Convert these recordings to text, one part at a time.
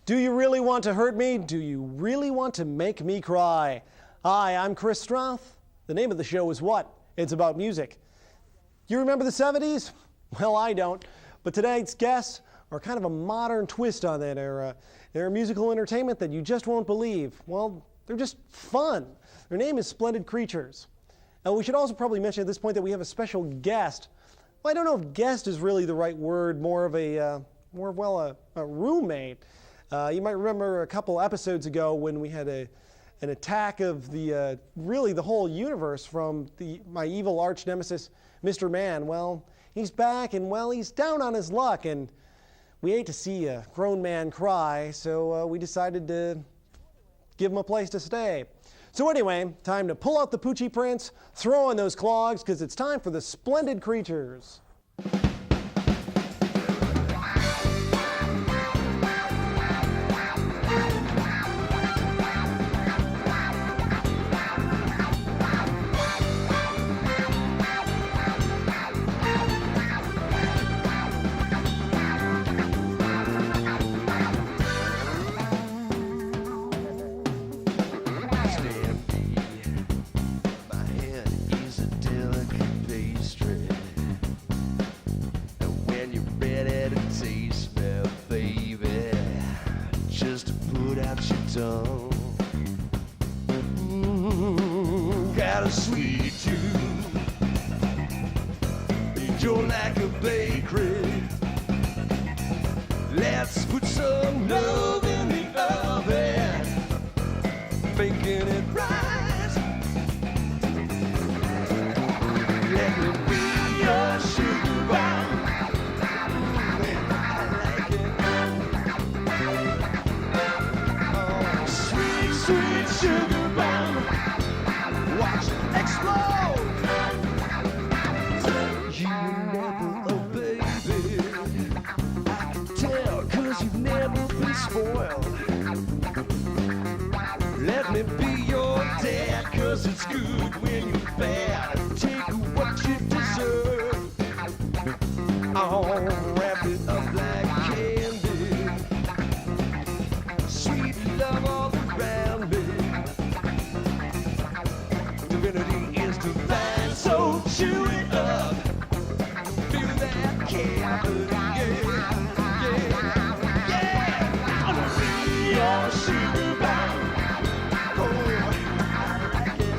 Do you really want to hurt me? Do you really want to make me cry? Hi, I'm Chris Strouth. The name of the show is what? It's about music. You remember the 70s? Well, I don't. But tonight's guests are kind of a modern twist on that era. They're musical entertainment that you just won't believe. Well, they're just fun. Their name is Splendid Creatures. Now, we should also probably mention at this point that we have a special guest. Well, I don't know if guest is really the right word, more of a roommate. You might remember a couple episodes ago when we had an attack of the whole universe from my evil arch nemesis, Mr. Man. Well, he's back, and well, he's down on his luck, and we hate to see a grown man cry, so we decided to give him a place to stay. So anyway, time to pull out the Poochie Prince, throw on those clogs, because it's time for the Splendid Creatures. Got a sweet tooth, you're like a bakery. Let's put some love in the oven, making it right. Let me be your sugar bomb. I like it. Oh, sweet, sweet sugar bomb. Watch it explode. You never, oh baby, I can tell, 'cause you've never been spoiled. Let me be your dad, 'cause it's good when you're bad. Take what you deserve. I'll wrap it up like candy. Sweet love all around me. Divinity is divine, so chew it up. Feel that cavity, yeah. I'll be your sugar bomb. Oh, I like it.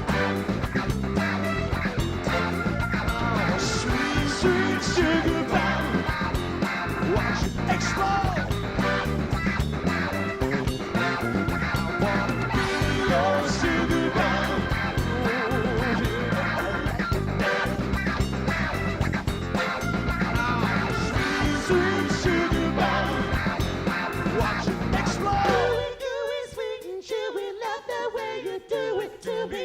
Oh, sweet, sweet sugar bomb. Watch it explode. I wanna be your sugar bomb. Watch it explode. You is sweet and chewy, love the way you do it to me.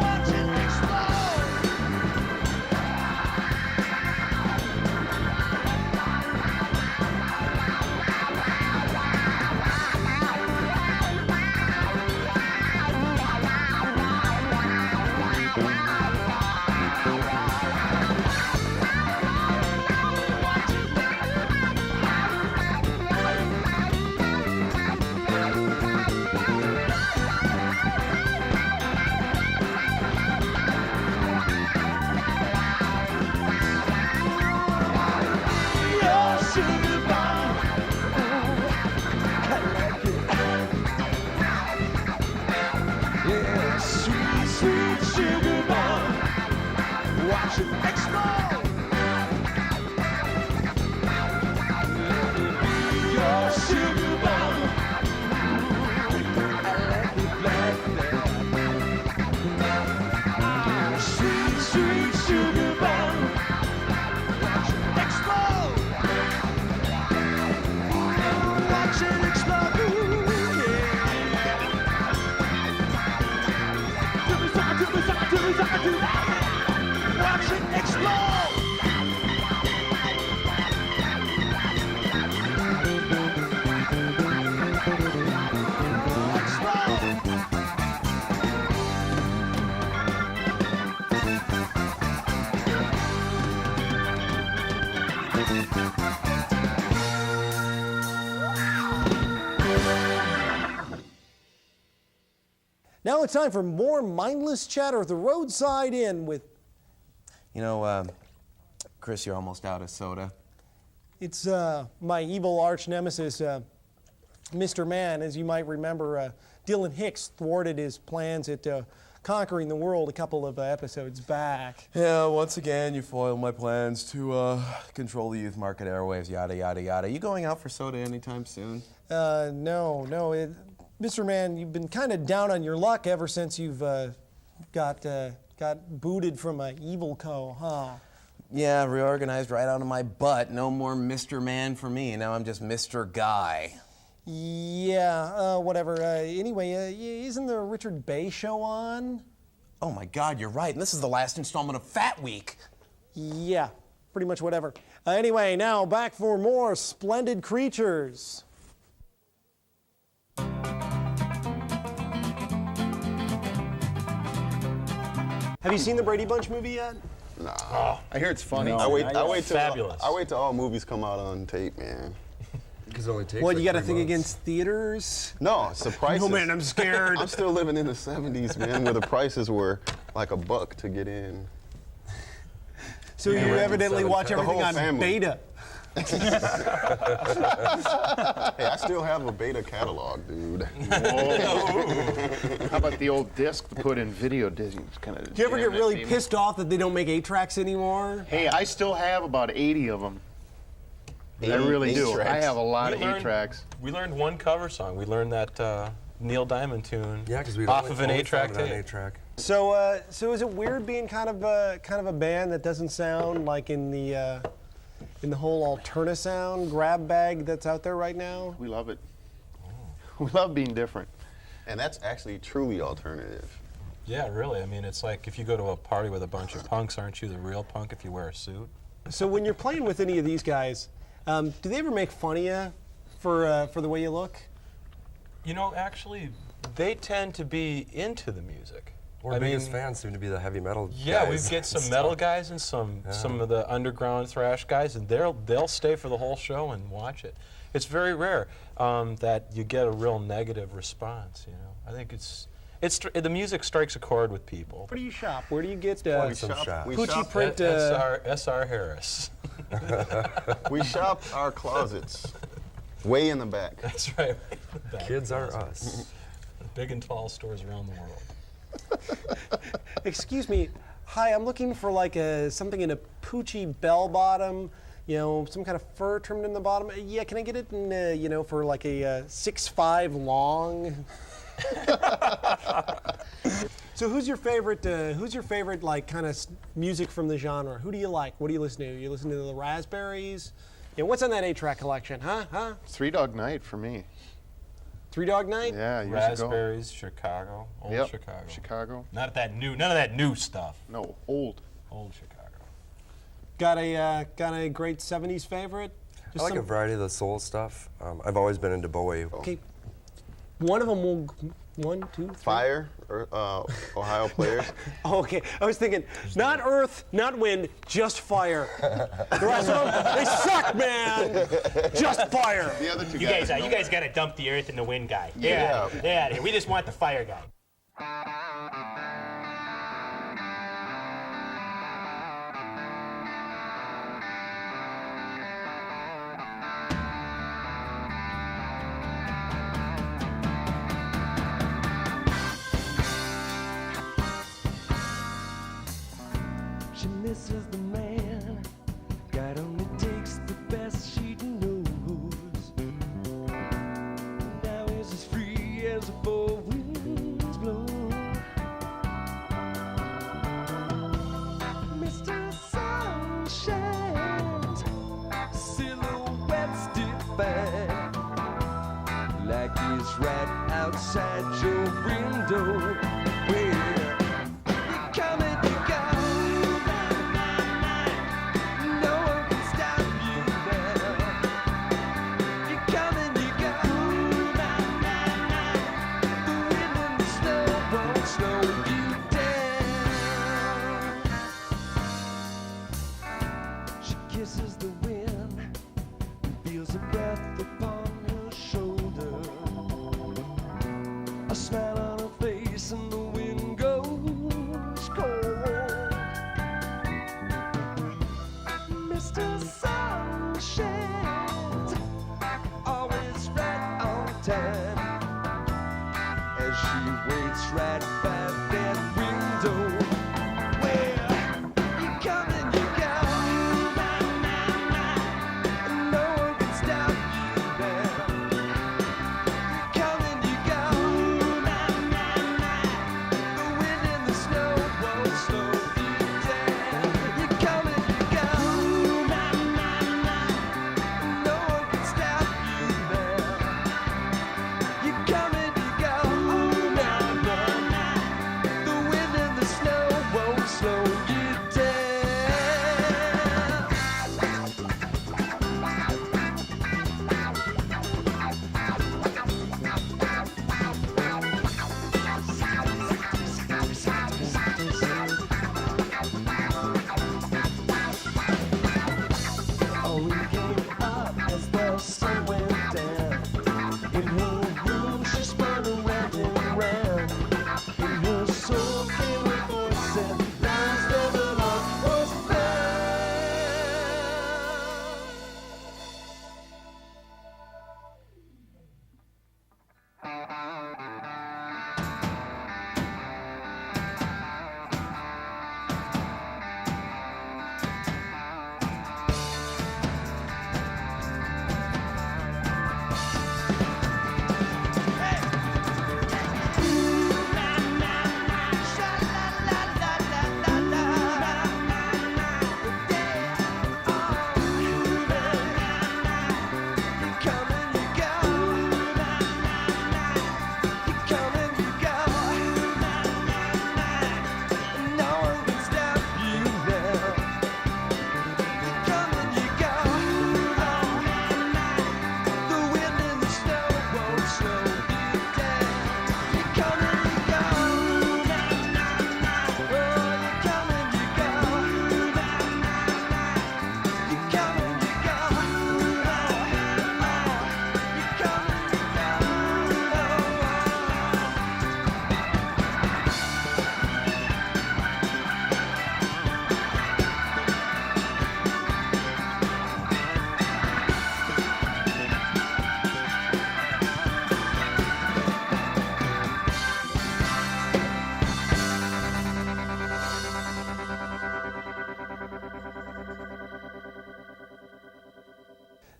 Watch it explode. Your sugar bomb. I like it. Yeah, sweet, sweet sugar bomb. Watch it explode. Let me be your sugar bomb. I like it like that. Sweet, sweet sugar bomb. Watch it explode. Watch it explode. Yeah. Watch it explode. now it's time for more mindless chatter at the Roadside Inn with... You know, Chris, you're almost out of soda. It's my evil arch nemesis, Mr. Man. As you might remember, Dylan Hicks thwarted his plans at conquering the world a couple of episodes back. Yeah, once again, you foiled my plans to control the youth market airwaves, yada, yada, yada. You going out for soda anytime soon? No. Mr. Man, you've been kind of down on your luck ever since you've got booted from Evil Co., huh? Yeah, reorganized right out of my butt. No more Mr. Man for me. Now I'm just Mr. Guy. Yeah, whatever. Anyway, isn't the Richard Bay show on? Oh my God, you're right. And this is the last installment of Fat Week. Yeah, pretty much whatever. Anyway, now back for more Splendid Creatures. Have you seen the Brady Bunch movie yet? Nah. Oh, I hear it's funny. No, I wait fabulous. till all movies come out on tape, man. Because it only takes What, like you got to 3 think months. against theaters? No, it's the prices. Oh man, I'm scared. I'm still living in the 70s, man, where the prices were like $1 to get in. So you evidently watch The everything whole on family. beta. Hey, I still have a beta catalog, dude. How about the old disc to put in video disc? Kind of. Do you ever get really pissed off that they don't make 8-tracks anymore? Hey, I still have about 80 of them. I 80 really do. 8-tracks? I have a lot We of learned- 8-tracks. We learned one cover song. We learned that Neil Diamond tune because we off of an 8-track an tape. 8-track. So is it weird being kind of a band that doesn't sound like in the whole alterna sound grab bag that's out there right now? We love it. We love being different. And that's actually truly alternative. Yeah, really. I mean, it's like if you go to a party with a bunch of punks, aren't you the real punk if you wear a suit? So when you're playing with any of these guys, do they ever make fun of you for the way you look? You know, actually, they tend to be into the music. Our biggest fans seem to be the heavy metal Yeah, guys. we get some metal guys and some of the underground thrash guys, and they'll stay for the whole show and watch it. It's very rare that you get a real negative response. You know, I think the music strikes a chord with people. Where do you shop? Where do you get We some shop. Poochie print? S.R. Harris. We shop our closets way in the back. That's right. Kids are us. Big and tall stores around the world. Excuse me. Hi, I'm looking for like something in a Poochie bell bottom. You know, some kind of fur trimmed in the bottom. Yeah, can I get it in, for like a 6'5" long? So who's your favorite like kind of music from the genre? Who do you like? What do you listen to? You listen to the Raspberries? Yeah, what's on that 8-track collection, huh? 3 Dog Night for me. 3 Dog Night? Yeah, years Raspberries, Chicago, old ago. Yep. Chicago. Chicago. None of that new stuff. No, old. Old Chicago. Got a great 70s favorite? I like a variety of the soul stuff. I've always been into Bowie. Okay. One of them will. 1, 2, 3. Fire, Ohio players. Okay, I was thinking, not earth, not wind, just fire. The rest of them, they suck, man. Just fire. The other two You guys gotta dump the earth and the wind guy. Yeah. They're out of here. We just want the fire guy. She misses the man. God only takes the best she knows. Now he's as free as the four winds blow. Mr. Sunshine's silhouette's defined, like he's right outside your window. Well, you come and you go. No one can stop you now. You come and you go. The wind and the snow won't slow you down. She kisses the wind, feels a breath upon her shoulder, a smile on her face and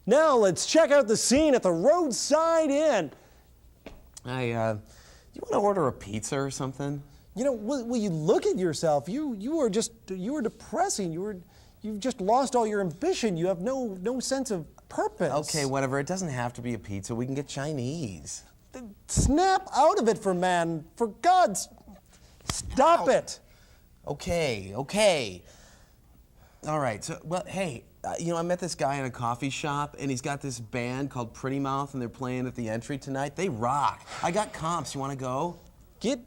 Now let's check out the scene at the Roadside Inn. You want to order a pizza or something? You know, will you look at yourself? You are depressing. You've just lost all your ambition. You have no sense of purpose. Okay, whatever. It doesn't have to be a pizza. We can get Chinese. Snap out of it, for God's... Stop it. Okay. All right, so, well, hey, I met this guy in a coffee shop, and he's got this band called Pretty Mouth, and they're playing at the entry tonight. They rock. I got comps. You want to go? Get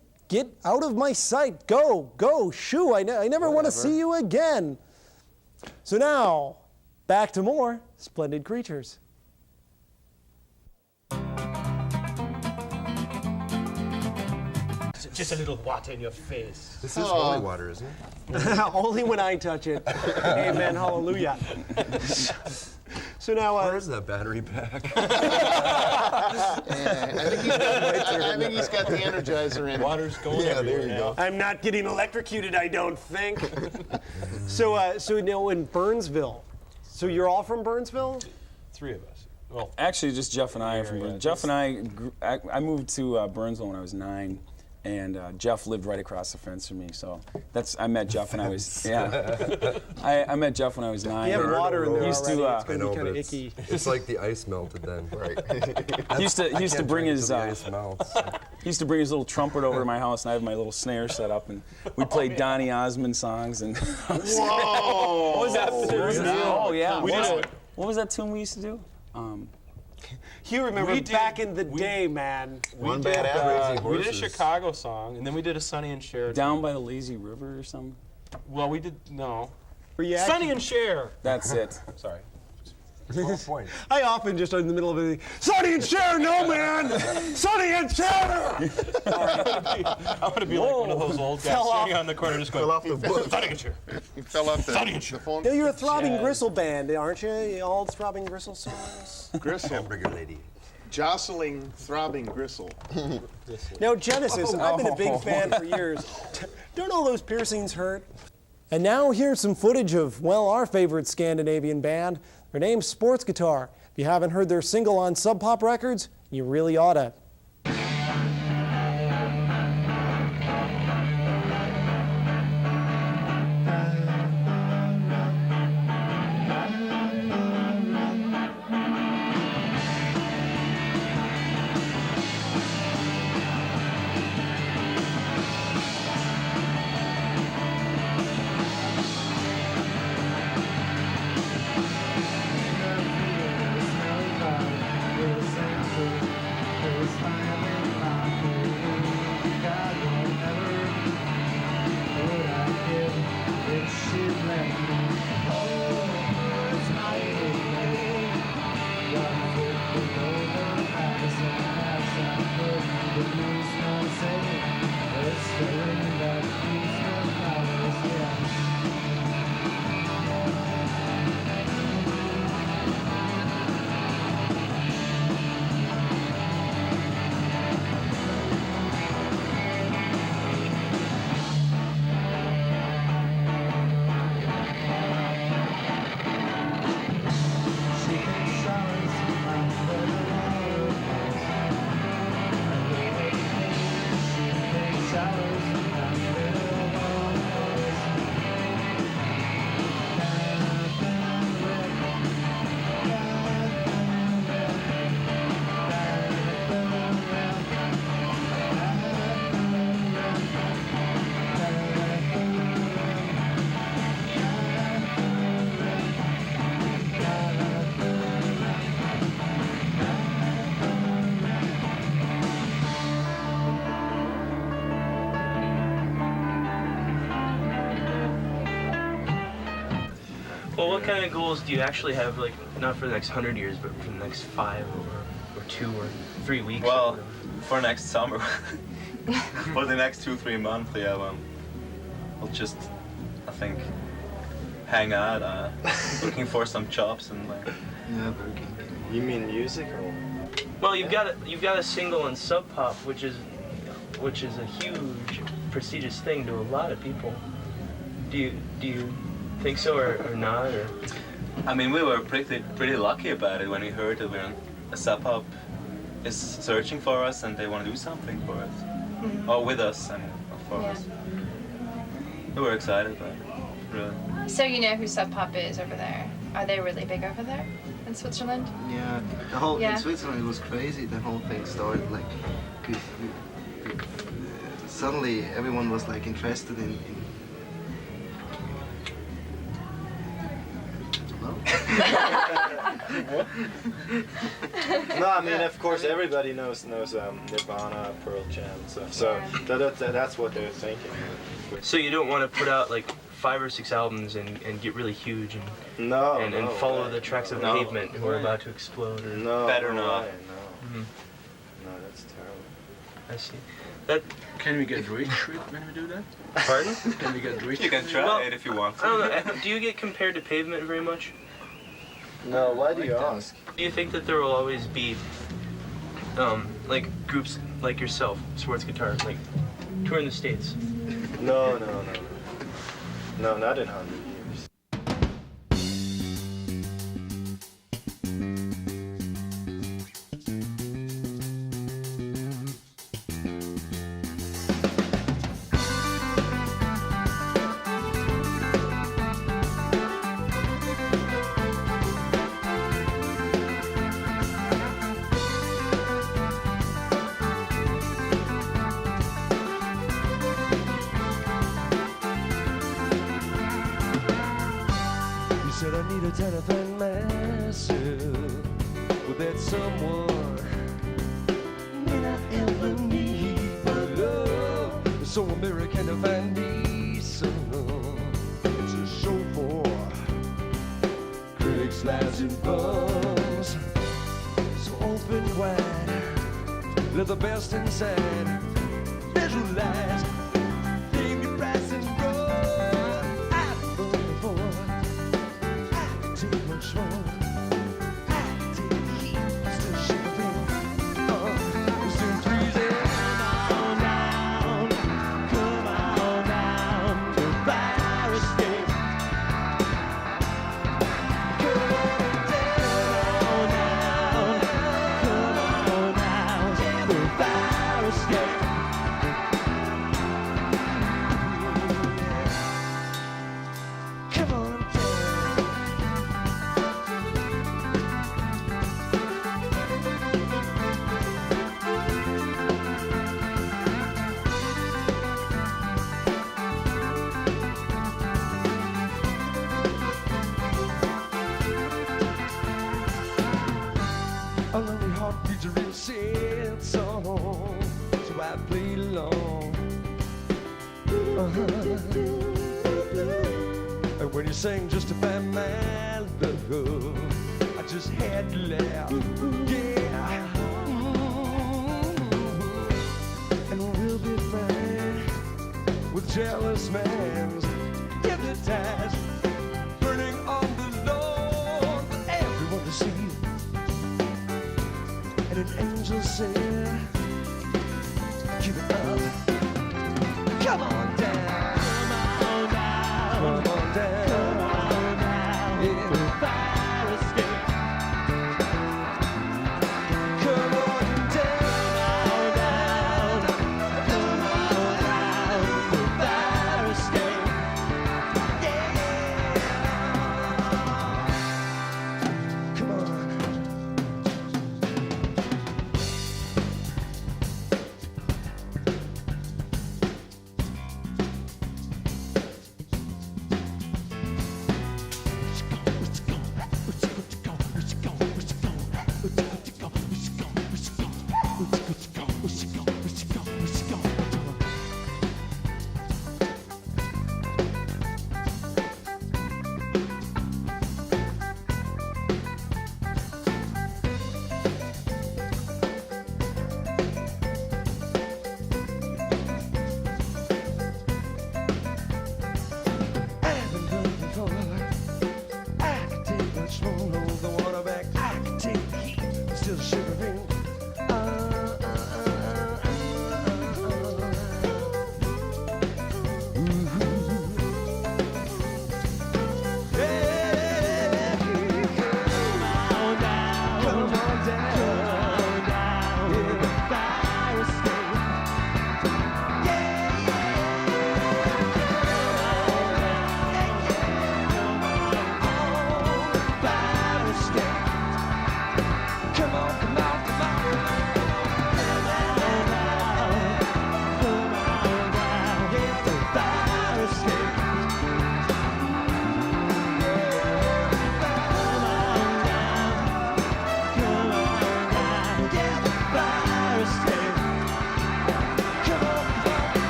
out of my sight. Go. Shoo, I never want to see you again. So now, back to more Splendid Creatures. Just a little water in your face. This is holy water, isn't it? Only when I touch it. Amen, hallelujah. So now, Where is that battery pack? I think he's got the Energizer in. Water's going Yeah, everywhere there you now. go. I'm not getting electrocuted, I don't think. So now in Burnsville. So you're all from Burnsville? Three of us. Well, Actually, just Jeff and I are from Burnsville. Jeff and I moved to Burnsville when I was 9, and Jeff lived right across the fence from me. So I met Jeff when I was I met Jeff when I was 9. You have water in there He used already. to, It's going to be kind of it's, icky. it's like the ice melted then. Right. he used to bring his The ice melts. he used to bring his little trumpet over to my house, and I have my little snare set up, and we played Donny Osmond songs. And Whoa! what was that? Oh yeah. We did What was that tune we used to do? You remember We did- back in the we- day, man. One did, bad apple. we did a Chicago song, and then we did a Sonny and Cher. Down by the Lazy River or something. Well, we did, no. Were you Sonny and Cher. That's it. Sorry. 12 points. I often just in the middle of anything. Sonny and Cher, no man! Sonny and Cher! I want to be like one of those old guys Fell standing off. on the corner just going, Fell off the book. Sonny and Cher. He fell off the phone. You know, you're a Throbbing Gristle band, aren't you? All Throbbing Gristle songs. Gristle. Hamburger lady. Jostling, throbbing gristle. Now, Genesis, I've been a big fan for years. Don't all those piercings hurt? And now here's some footage of, well, our favorite Scandinavian band. Their name's Sports Guitar. If you haven't heard their single on Sub Pop Records, you really oughta. Well, what kind of goals do you actually have, like, not for the next 100 years, but for the next 5 or 2 or 3 weeks? Well, for next summer, for the next 2-3 months, yeah, I'll just, I think, hang out, looking for some jobs and like. Yeah, you mean music or? Well, you've got a single on Sub Pop, which is a huge, prestigious thing to a lot of people. Do you think so or not? Or? I mean, we were pretty lucky about it when we heard that a Sub Pop is searching for us and they want to do something for us. Or with us, I mean, for us. We were excited about it, really. So you know who Sub Pop is over there? Are they really big over there in Switzerland? Yeah, in Switzerland it was crazy. The whole thing started like, suddenly everyone was like interested in No, I mean, of course, everybody knows Nirvana, Pearl Jam, and stuff. So that's what they're thinking. So you don't want to put out like 5 or 6 albums and get really huge and follow the tracks of Pavement who are about to explode or better not. No, that's terrible. I see. That can we get rich when we do that? Pardon? Can we get rich? You can try it if you want to. I don't know. Do you get compared to Pavement very much? No, why do you ask? Do you think that there will always be like groups like yourself, sports guitar, like touring the States? No, not in 100 years. Said I need a telephone myself with that someone that I ever need but love. So American to find me some. It's a show for critics, lads, and bums. So open wide, let the best inside visualize. Think it rise and grow. I'm going for. Take much more. Take the heat, still shivering. Still freezing. Come on down, to fire escape. Come on down, to fire escape. Come on. A lonely heart beats a real sad song, so I played along. And when you sang Justify My Love, I just had to laugh. Yeah. And we'll be fine with jealous minds, hypnotized, burning on the Lord for everyone to see. And an angel said, keep it up. Come on down. Come on down. Yeah. Fire escape. Come on down. Fire escape. Yeah. Come on.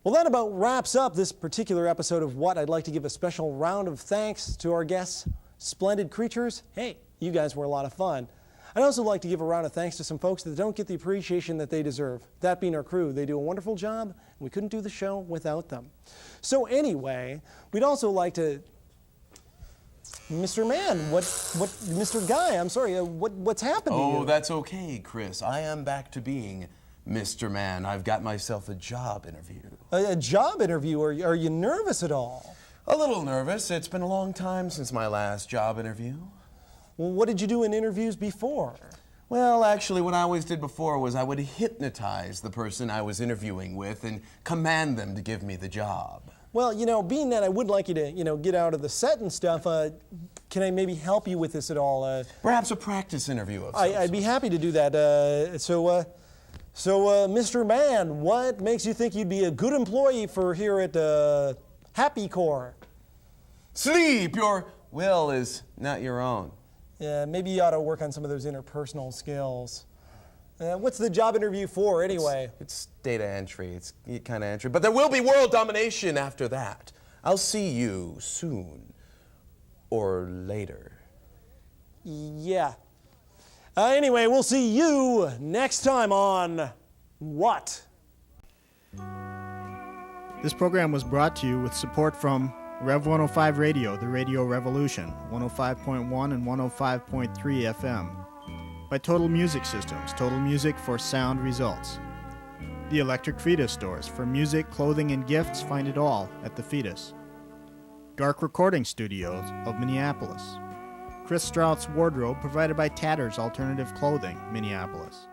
Well, that about wraps up this particular episode of What. I'd like to give a special round of thanks to our guests, Splendid Creatures. Hey, you guys were a lot of fun. I'd also like to give a round of thanks to some folks that don't get the appreciation that they deserve. That being our crew. They do a wonderful job, and we couldn't do the show without them. So anyway, we'd also like to... Mr. Man, Mr. Guy, I'm sorry, what's happened to you? Oh, that's okay, Chris. I am back to being Mr. Man. I've got myself a job interview. A job interview? Are you nervous at all? A little nervous. It's been a long time since my last job interview. Well, what did you do in interviews before? Well, actually, what I always did before was I would hypnotize the person I was interviewing with and command them to give me the job. Well, being that I would like you to, get out of the set and stuff, can I maybe help you with this at all? Perhaps a practice interview of some I'd be happy to do that. So, Mr. Man, what makes you think you'd be a good employee for here at Happy Corps? Sleep! Your will is not your own. Yeah, maybe you ought to work on some of those interpersonal skills. What's the job interview for, anyway? It's data entry. It's kind of entry. But there will be world domination after that. I'll see you soon. Or later. Yeah. Anyway, we'll see you next time on What? This program was brought to you with support from Rev 105 Radio, the Radio Revolution, 105.1 and 105.3 FM. By Total Music Systems, total music for sound results. The Electric Fetus Stores, for music, clothing, and gifts, find it all at the Fetus. Dark Recording Studios of Minneapolis. Chris Strouth's wardrobe provided by Tatters Alternative Clothing, Minneapolis.